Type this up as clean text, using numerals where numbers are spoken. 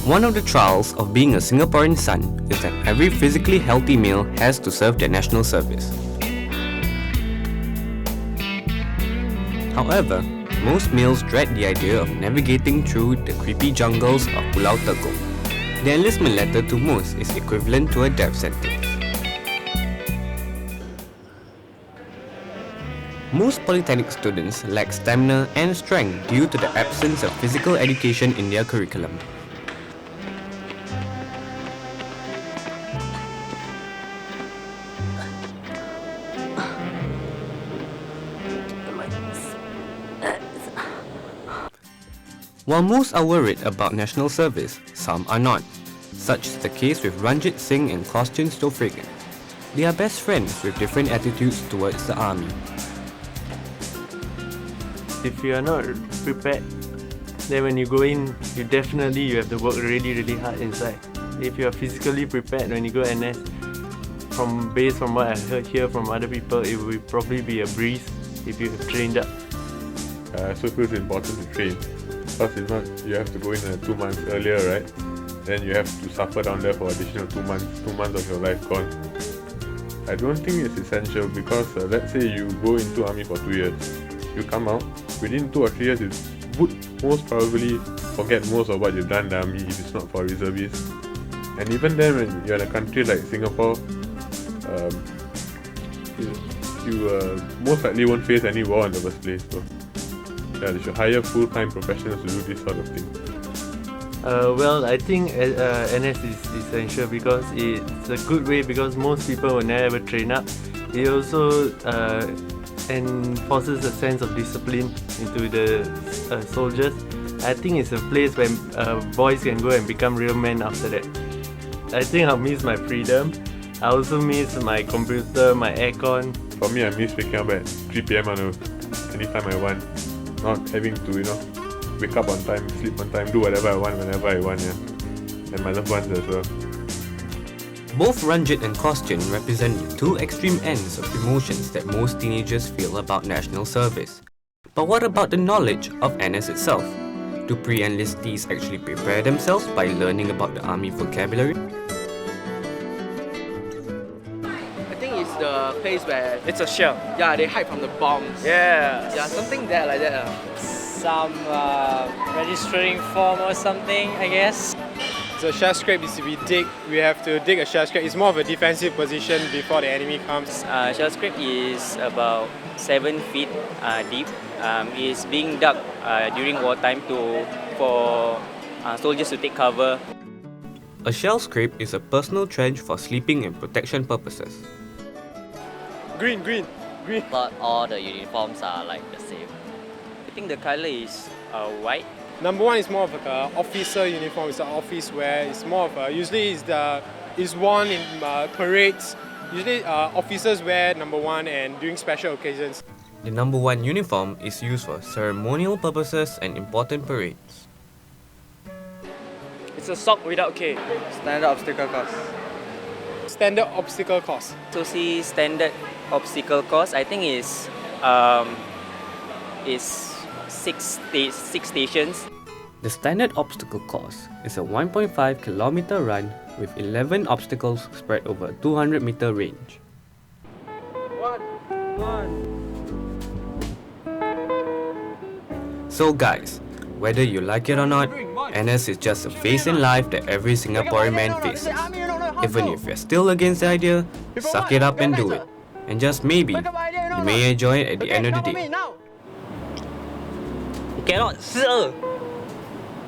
One of the trials of being a Singaporean son is that every physically healthy male has to serve their national service. However, most males dread the idea of navigating through the creepy jungles of Pulau Tekong. The enlistment letter to most is equivalent to a death sentence. Most polytechnic students lack stamina and strength due to the absence of physical education in their curriculum. While most are worried about national service, some are not. Such is the case with Ranjit Singh and Kostyan Stofragan. They are best friends with different attitudes towards the army. If you are not prepared, then when you go in, you have to work really hard inside. If you are physically prepared when you go NS, based from what I hear from other people, it will probably be a breeze if you have trained up. So it feels important to train. Because if not, you have to go in 2 months earlier, right? Then you have to suffer down there for additional 2 months. 2 months of your life gone. I don't think it's essential because let's say you go into army for 2 years. You come out, within 2 or 3 years you would most probably forget most of what you've done in the army if it's not for reservists. And even then when you're in a country like Singapore, you most likely won't face any war in the first place. So yeah, they should hire full-time professionals to do this sort of thing. Well, I think NS is essential because it's a good way because most people will never train up. It also enforces a sense of discipline into the soldiers. I think it's a place where boys can go and become real men after that. I think I'll miss my freedom. I also miss my computer, my aircon. For me, I miss waking up at 3 PM anytime I want. Not having to, wake up on time, sleep on time, do whatever I want whenever I want, yeah. And my loved ones as well. Both Ranjit and Kostyan represent the two extreme ends of emotions that most teenagers feel about national service. But what about the knowledge of NS itself? Do pre-enlistees actually prepare themselves by learning about the army vocabulary? I think it's the place where It's a shell. they hide from the bombs. Yeah. Something there like that. Some registering form or something, I guess. So shell scrape is we have to dig a shell scrape. It's more of a defensive position before the enemy comes. Shell scrape is about 7 feet deep. It's being dug during wartime for soldiers to take cover. A shell scrape is a personal trench for sleeping and protection purposes. Green. But all the uniforms are like the same. I think the color is white. Number one is more of like an officer uniform. It's an office wear. It's more of usually it's worn in parades. Usually officers wear number one and during special occasions. The number 1 uniform is used for ceremonial purposes and important parades. It's a sock without K. Standard obstacle course. Standard obstacle course. So see standard obstacle course. I think is 6 stations. The standard obstacle course is a 1.5 kilometer run with 11 obstacles spread over a 200-meter range. So guys, whether you like it or not, NS is just a phase in life that every Singaporean man faces. Even if you're still against the idea, suck it up and do it. And just maybe, you may enjoy it at the end of the day. You cannot, sir.